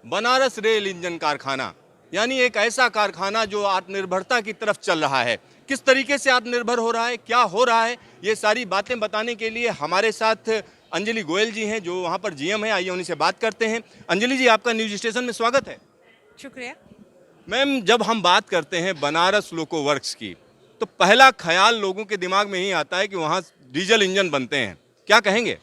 Banaras rail engine कारखाना, यानी एक ऐसा कारखाना जो आत्मनिर्भरता की तरफ चल रहा है। किस तरीके से आत्मनिर्भर हो रहा है, क्या हो रहा है, ये सारी बातें बताने के लिए हमारे साथ अंजलि गोयल जी हैं, जो वहाँ पर जीएम है। आइए उन्हीं से बात करते हैं। अंजलि जी, आपका न्यूज स्टेशन में स्वागत है। शुक्रिया। मैम, जब हम बात करते हैं बनारस लोको वर्क्स की, तो पहला ख्याल लोगों के दिमाग में ही आता है कि वहाँ डीजल इंजन बनते हैं। क्या कहेंगे?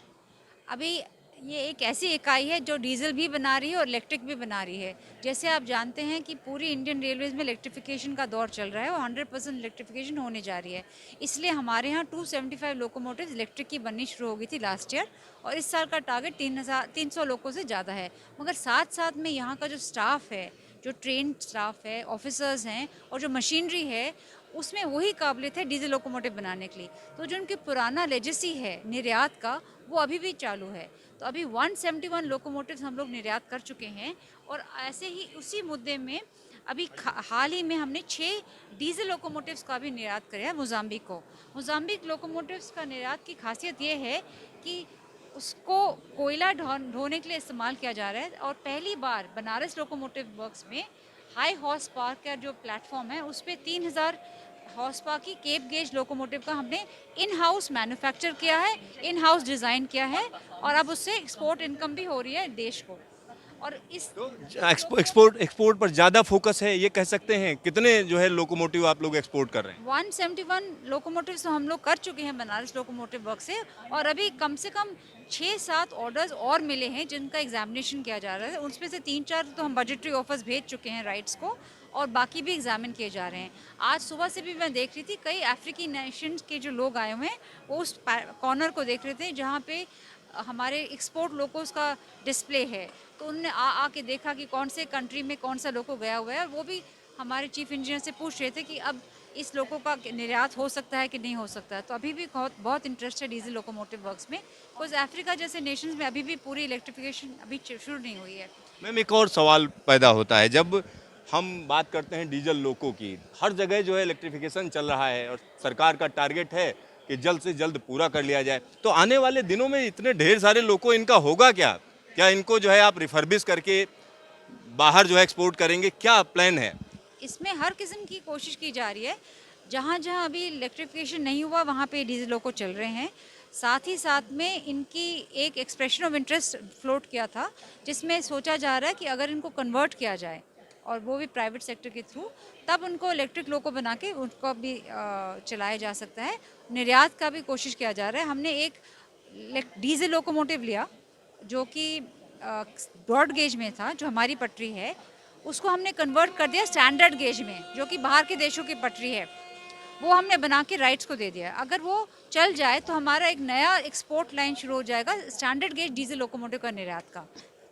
अभी ये एक ऐसी इकाई है जो डीजल भी बना रही है और इलेक्ट्रिक भी बना रही है। जैसे आप जानते हैं कि पूरी इंडियन रेलवेज में इलेक्ट्रिफिकेशन का दौर चल रहा है और 100% इलेक्ट्रिफिकेशन होने जा रही है। इसलिए हमारे यहाँ 275 लोकोमोटिव इलेक्ट्रिक की बननी शुरू हो गई थी लास्ट ईयर, और इस साल का टारगेट 300 लोगों से ज़्यादा है। मगर साथ साथ में यहाँ का जो स्टाफ है, जो ट्रेन स्टाफ है, ऑफिसर्स हैं और जो मशीनरी है, उसमें वही काबिलियत है डीजल लोकोमोटिव बनाने के लिए। तो जो उनकी पुराना लेजेसी है निर्यात का, वो अभी भी चालू है। तो अभी 171 लोकोमोटिव्स हम लोग निर्यात कर चुके हैं। और ऐसे ही उसी मुद्दे में अभी हाल ही में हमने 6 डीजल लोकोमोटिव्स का भी निर्यात किया है मोजाम्बिक को। मोजाम्बिक लोकोमोटिव्स का निर्यात की खासियत ये है कि उसको कोयला ढोने के लिए इस्तेमाल किया जा रहा है। और पहली बार बनारस लोकोमोटिव वर्क्स में हाई हॉर्स पावर का जो प्लेटफॉर्म है, उस पर 3000 हॉर्स पावर की केप गेज लोकोमोटिव का हमने इन हाउस मैन्युफैक्चर किया है, इन हाउस डिज़ाइन किया है, और अब उससे एक्सपोर्ट इनकम भी हो रही है देश को। और इस तो एक्सपोर्ट पर ज़्यादा फोकस है, ये कह सकते हैं। कितने जो है लोकोमोटिव आप लोग एक्सपोर्ट कर रहे हैं? 171 लोकोमोटिव तो हम लोग कर चुके हैं बनारस लोकोमोटिव वर्क से, और अभी कम से कम 6-7 ऑर्डर्स और मिले हैं जिनका एग्जामिनेशन किया जा रहा है। उसमें से 3-4 तो हम बजटरी ऑफर्स भेज चुके हैं राइट्स को, और बाकी भी एग्जामिन किए जा रहे हैं। आज सुबह से भी मैं देख रही थी, कई अफ्रीकी नेशंस के जो लोग आए हुए हैं वो उस कॉर्नर को देख रहे थे जहाँ पे हमारे एक्सपोर्ट लोकोस का डिस्प्ले है। तो उन्होंने आके देखा कि कौन से कंट्री में कौन सा लोको गया हुआ है, और वो भी हमारे चीफ इंजीनियर से पूछ रहे थे कि अब इस लोको का निर्यात हो सकता है कि नहीं हो सकता है। तो अभी भी बहुत बहुत इंटरेस्ट है डीजल लोकोमोटिव वर्क्स में, बिकॉज अफ्रीका जैसे नेशंस में अभी भी पूरी इलेक्ट्रिफिकेशन अभी शुरू नहीं हुई है। मैम, एक और सवाल पैदा होता है जब हम बात करते हैं डीजल लोको की। हर जगह जो है इलेक्ट्रिफिकेशन चल रहा है और सरकार का टारगेट है कि जल्द से जल्द पूरा कर लिया जाए। तो आने वाले दिनों में इतने ढेर सारे लोको, इनका होगा क्या? क्या इनको जो है आप रिफर्बिश करके बाहर जो है एक्सपोर्ट करेंगे? क्या प्लान है? इसमें हर किस्म की कोशिश की जा रही है। जहाँ जहाँ अभी इलेक्ट्रिफिकेशन नहीं हुआ वहाँ पे डीजल लोको चल रहे हैं। साथ ही साथ में इनकी एक एक्सप्रेशन ऑफ इंटरेस्ट फ्लोट किया था, जिसमें सोचा जा रहा है कि अगर इनको कन्वर्ट किया जाए, और वो भी प्राइवेट सेक्टर के थ्रू, तब उनको इलेक्ट्रिक लोको बना के उनको भी चलाया जा सकता है। निर्यात का भी कोशिश किया जा रहा है। हमने एक डीजल लोकोमोटिव लिया जो कि ब्रॉड गेज में था, जो हमारी पटरी है, उसको हमने कन्वर्ट कर दिया स्टैंडर्ड गेज में, जो कि बाहर के देशों की पटरी है। वो हमने बना के राइट्स को दे दिया। अगर वो चल जाए तो हमारा एक नया एक्सपोर्ट लाइन शुरू हो जाएगा स्टैंडर्ड गेज डीजल लोकोमोटिव का निर्यात का।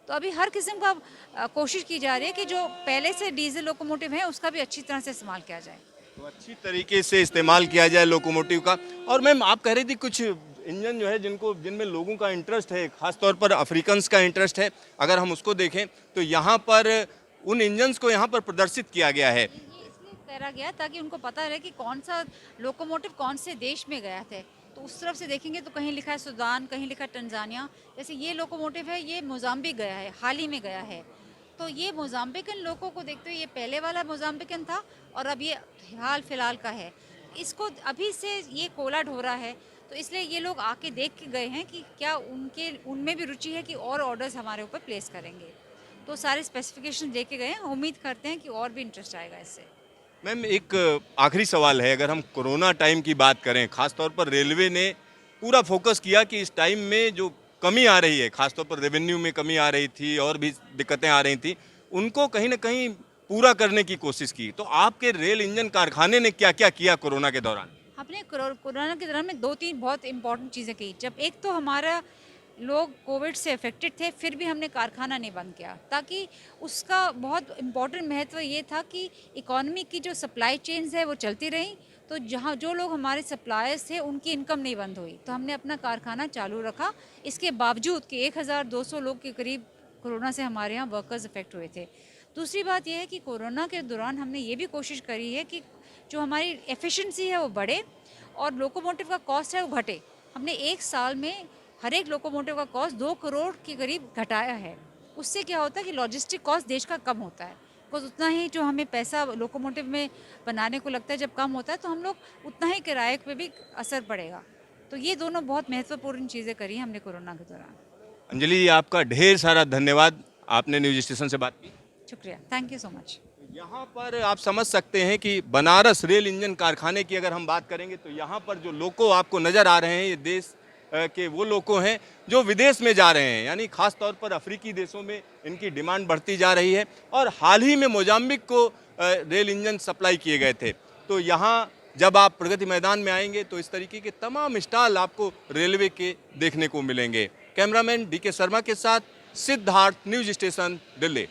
तो अभी हर किस्म का कोशिश की जा रही है कि जो पहले से डीजल लोकोमोटिव है उसका भी अच्छी तरह से इस्तेमाल किया जाए। तो अच्छी तरीके से इस्तेमाल किया जाए लोकोमोटिव का। और मैम, आप कह रही थी कुछ इंजन जो है जिनमें लोगों का इंटरेस्ट है, खासतौर पर अफ्रीकन्स का इंटरेस्ट है। अगर हम उसको देखें तो यहाँ पर उन इंजन्स को यहाँ पर प्रदर्शित किया गया है। ये इसलिए करा गया ताकि उनको पता रहे कि कौन सा लोकोमोटिव कौन से देश में गया थे। तो उस तरफ से देखेंगे तो कहीं लिखा है सूडान, कहीं लिखा है तंजानिया। जैसे ये लोकोमोटिव है, ये मोजाम्बिक गया है, हाल ही में गया है। तो ये मोजाम्बिकन लोगों को देखते हुए, ये पहले वाला मोजाम्बिकन था और अब ये हाल फिलहाल का है। इसको अभी से ये कोला ढो रहा है, तो इसलिए ये लोग आके देख के गए हैं कि क्या उनमें भी रुचि है कि और ऑर्डर्स हमारे ऊपर प्लेस करेंगे। तो सारे स्पेसिफिकेशन दे के गए हैं। उम्मीद करते हैं कि और भी इंटरेस्ट आएगा इससे। मैम, एक आखिरी सवाल है। अगर हम कोरोना टाइम की बात करें, खासतौर पर रेलवे ने पूरा फोकस किया कि इस टाइम में जो कमी आ रही है, खासतौर पर रेवेन्यू में कमी आ रही थी और भी दिक्कतें आ रही थी, उनको कहीं ना कहीं पूरा करने की कोशिश की। तो आपके रेल इंजन कारखाने ने क्या क्या किया कोरोना के दौरान? हमने कोरोना के दौरान में 2-3 बहुत इंपॉर्टेंट चीज़ें की। जब एक तो हमारा लोग कोविड से अफेक्टेड थे, फिर भी हमने कारखाना नहीं बंद किया, ताकि उसका बहुत इम्पोर्टेंट महत्व ये था कि इकोनॉमी की जो सप्लाई चेन्स है वो चलती रहीं। तो जहाँ जो लोग हमारे सप्लायर्स थे उनकी इनकम नहीं बंद हुई, तो हमने अपना कारखाना चालू रखा। इसके बावजूद कि 1200 लोग के करीब कोरोना से हमारे यहाँ वर्कर्स अफेक्ट हुए थे। दूसरी बात यह है कि कोरोना के दौरान हमने ये भी कोशिश करी है कि जो हमारी एफिशिएंसी है वो बढ़े और लोकोमोटिव का कॉस्ट है वो घटे। हमने एक साल में हर एक लोकोमोटिव का कॉस्ट 2 करोड़ के करीब घटाया है। उससे क्या होता है कि लॉजिस्टिक कॉस्ट देश का कम होता है, बिकॉज उतना ही जो हमें पैसा लोकोमोटिव में बनाने को लगता है जब कम होता है तो हम लोग उतना ही किराए पे भी असर पड़ेगा। तो ये दोनों बहुत महत्वपूर्ण चीज़ें करी हैं हमने कोरोना के दौरान। अंजलि जी, आपका ढेर सारा धन्यवाद, आपने न्यूज स्टेशन से बात की। शुक्रिया, थैंक यू सो मच। यहाँ पर आप समझ सकते हैं कि बनारस रेल इंजन कारखाने की अगर हम बात करेंगे तो यहाँ पर जो लोको आपको नज़र आ रहे हैं ये देश के वो लोको हैं जो विदेश में जा रहे हैं, यानी खास तौर पर अफ्रीकी देशों में इनकी डिमांड बढ़ती जा रही है। और हाल ही में मोजाम्बिक को रेल इंजन सप्लाई किए गए थे। तो यहाँ जब आप प्रगति मैदान में आएंगे तो इस तरीके के तमाम स्टॉल आपको रेलवे के देखने को मिलेंगे। कैमरामैन DK शर्मा के साथ सिद्धार्थ, न्यूज स्टेशन, दिल्ली।